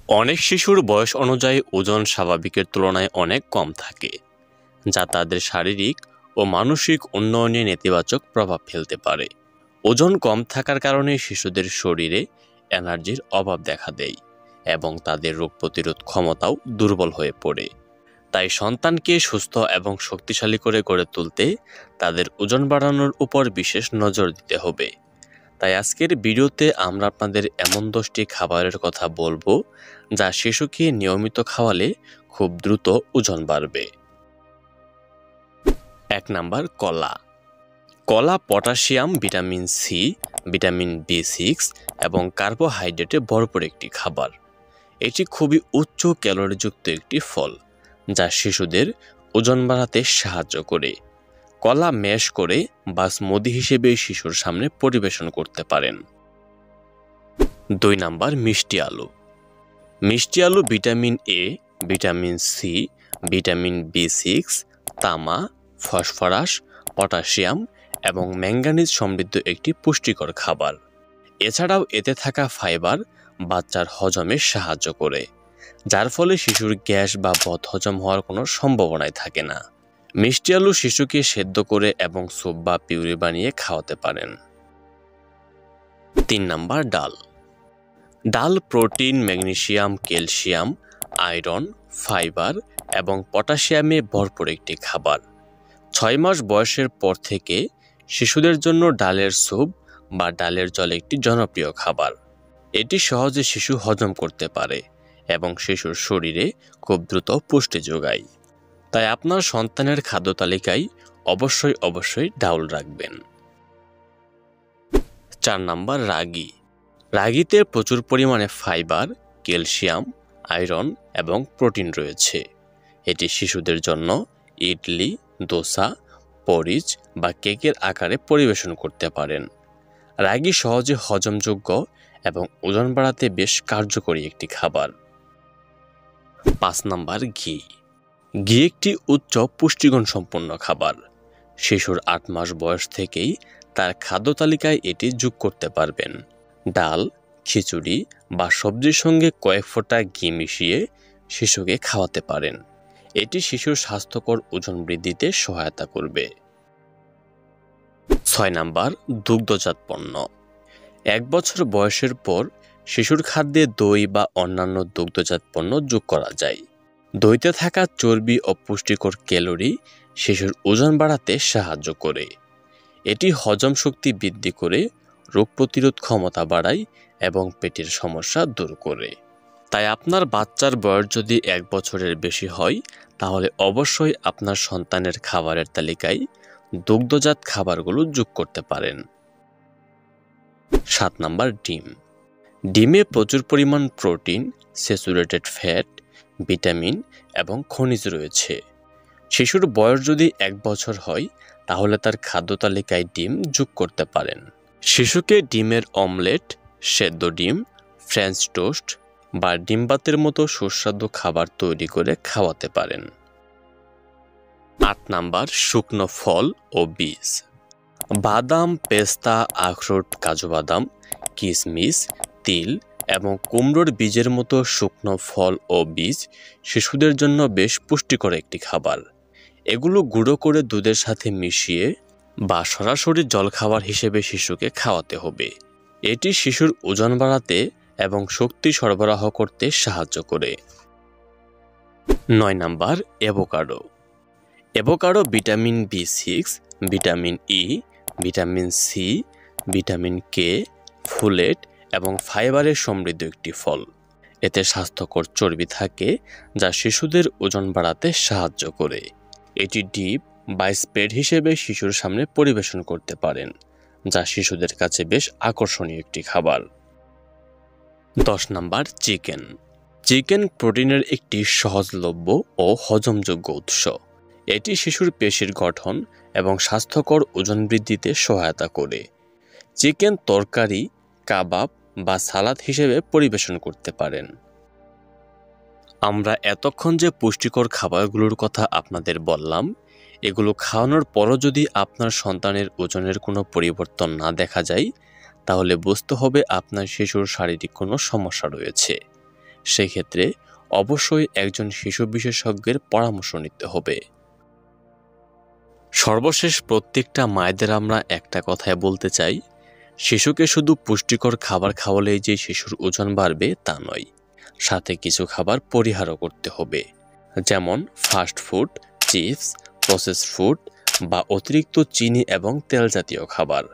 অনেক শিশুর বয়স অনুযায়ী ওজন স্বাভাবিকের তুলনায় অনেক কম থাকে, যা তাদের শারীরিক ও মানসিক উন্নয়নে নেতিবাচক প্রভাব ফেলতে পারে। ওজন কম থাকার কারণে শিশুদের শরীরে এনার্জির অভাব দেখা দেয় এবং তাদের রোগ প্রতিরোধ ক্ষমতাও দুর্বল হয়ে পড়ে। তাই সন্তানকে সুস্থ এবং শক্তিশালী করে গড়ে তুলতে তাদের ওজন বাড়ানোর উপর বিশেষ নজর দিতে হবে। তাই আজকের ভিডিওতে আমরা আপনাদের এমন 10টি খাবারের কথা বলবো যা শিশুকে নিয়মিত খাওয়ালে খুব দ্রুত ওজন বাড়বে। 1 নাম্বার কলা। কলা পটাশিয়াম, ভিটামিন সি, ভিটামিন বি6 এবং কার্বোহাইড্রেটে ভরপুর একটি খাবার। এটি খুবই উচ্চ ক্যালোরিযুক্ত একটি ফল যা শিশুদের ওজন বাড়াতে সাহায্য করে। কলা ম্যাশ করে বা স্মুদি হিসেবে শিশুর সামনে পরিবেশন করতে পারেন। 2 নাম্বার মিষ্টি আলু। মিষ্টি আলু vitamin A, vitamin C, vitamin বি6, তামা, ফসফরাস, পটাশিয়াম এবং ম্যাঙ্গানিজ সমৃদ্ধ একটি পুষ্টিকর খাবার। এছাড়াও এতে থাকা ফাইবার বাচ্চার হজমে সাহায্য করে, যার ফলে শিশুর গ্যাস বা বদহজম হওয়ার কোনো সম্ভাবনাই থাকে না। মিষ্টি আলু শিশুকে সেদ্ধ করে এবং স্যুপ বা পিউরি বানিয়ে খাওয়াতে পারেন। 3 নাম্বার ডাল। ডাল protein, magnesium, calcium, iron, fibre এবং পটাশিয়ামে ভরপুর একটি খাবার। 6 মাস বয়সের পর থেকে শিশুদের জন্য ডালের স্যুপ বা ডালের জল একটি জনপ্রিয় খাবার। এটি সহজে শিশু হজম করতে পারে এবং শিশুর শরীরে খুব দ্রুত পুষ্টি যোগায়। তাই আপনার সন্তানের খাদ্য তালিকায় অবশ্যই ডাউল রাখবেন। 4 নাম্বার রাগি। রাগিতে প্রচুর পরিমাণে ফাইবার, ক্যালসিয়াম, আয়রন এবং প্রোটিন রয়েছে। এটি শিশুদের জন্য ইডলি, দোসা, পরিচ বা কেকের আকারে পরিবেশন করতে পারেন। রাগি সহজে হজমযোগ্য এবং ওজন বাড়াতে বেশ কার্যকরী একটি খাবার। 5 নাম্বার ঘি। ঘি একটি উচ্চ পুষ্টিগুণ সম্পন্ন খাবার। শিশুর 8 মাস বয়স থেকেই তার খাদ্য তালিকায় এটি যোগ করতে পারবেন। ডাল, খিচুড়ি বা সবজির সঙ্গে কয়েক ফোঁটা ঘি মিশিয়ে শিশুকে খাওয়াতে পারেন। এটি শিশুর স্বাস্থ্যকর ওজন বৃদ্ধিতে সহায়তা করবে। 6 নাম্বার দুগ্ধজাত পণ্য। 1 বছর বয়সের পর শিশুর খাদ্যে দই বা অন্যান্য দুগ্ধজাত পণ্য যোগ করা যায়। দইতে থাকা চর্বি ও পুষ্টিকর ক্যালোরি শিশুর ওজন বাড়াতে সাহায্য করে। এটি হজম শক্তি বৃদ্ধি করে, রোগ প্রতিরোধ ক্ষমতা বাড়ায় এবং পেটের সমস্যা দূর করে। তাই আপনার বাচ্চার বয়স যদি 1 বছরের বেশি হয় তাহলে অবশ্যই আপনার সন্তানের খাবারের তালিকায় দুগ্ধজাত খাবারগুলো যোগ করতে পারেন। 7 নাম্বার ডিম। ডিমে প্রচুর পরিমাণ প্রোটিন, স্যাচুরেটেড ফ্যাট, ভিটামিন এবং খনিজ রয়েছে। শিশুর বয়স যদি 1 বছর হয় তাহলে তার খাদ্য তালিকায় ডিম যোগ করতে পারেন। শিশুকে ডিমের অমলেট, সেদ্ধ ডিম, ফ্রেঞ্চ টোস্ট বা ডিম ভাতের মতো সুস্বাদু খাবার তৈরি করে খাওয়াতে পারেন। 8 নাম্বার শুকনো ফল ও বীজ। বাদাম, পেস্তা, আখরোট, কাজু বাদাম, কিশমিশ, তিল এবং কুমড়োর বীজের মতো শুকনো ফল ও বীজ শিশুদের জন্য বেশ পুষ্টিকর একটি খাবার। এগুলো গুঁড়ো করে দুধের সাথে মিশিয়ে বা সরাসরি জলখাবার হিসেবে শিশুকে খাওয়াতে হবে। এটি শিশুর ওজন বাড়াতে এবং শক্তি সরবরাহ করতে সাহায্য করে। 9 নাম্বার অ্যাভোকাডো। অ্যাভোকাডো ভিটামিন বি6, vitamin E, vitamin C, vitamin K, folate এবং ফাইবারের সমৃদ্ধ একটি ফল। এতে স্বাস্থ্যকর চর্বি থাকে যা শিশুদের ওজন বাড়াতে সাহায্য করে। এটি ডিপ বা স্প্রেড হিসেবে শিশুর সামনে পরিবেশন করতে পারেন, যা শিশুদের কাছে বেশ আকর্ষণীয় একটি খাবার। 10 নাম্বার চিকেন। চিকেন প্রোটিনের একটি সহজলভ্য ও হজমযোগ্য উৎস। এটি শিশুর পেশির গঠন এবং স্বাস্থ্যকর ওজন বৃদ্ধিতে সহায়তা করে। চিকেন তরকারি, কাবাব বা সালাদ হিসেবে পরিবেশন করতে পারেন। আমরা এতক্ষণ যে পুষ্টিকর খাবারগুলোর কথা আপনাদের বললাম, এগুলো খাওয়ানোর পরও যদি আপনার সন্তানের ওজনের কোনো পরিবর্তন না দেখা যায় তাহলে বুঝতে হবে আপনার শিশুর শারীরিক কোনো সমস্যা রয়েছে। সেক্ষেত্রে অবশ্যই একজন শিশু বিশেষজ্ঞের পরামর্শ নিতে হবে। সর্বশেষ প্রত্যেকটা মায়েদের আমরা একটা কথাই বলতে চাই, শিশুকে শুধু পুষ্টিকর খাবার খাওয়ালেই যে শিশুর ওজন বাড়বে তা নয়, সাথে কিছু খাবার পরিহারও করতে হবে, যেমন fast food, chips, processed food বা অতিরিক্ত চিনি এবং তেল জাতীয় খাবার।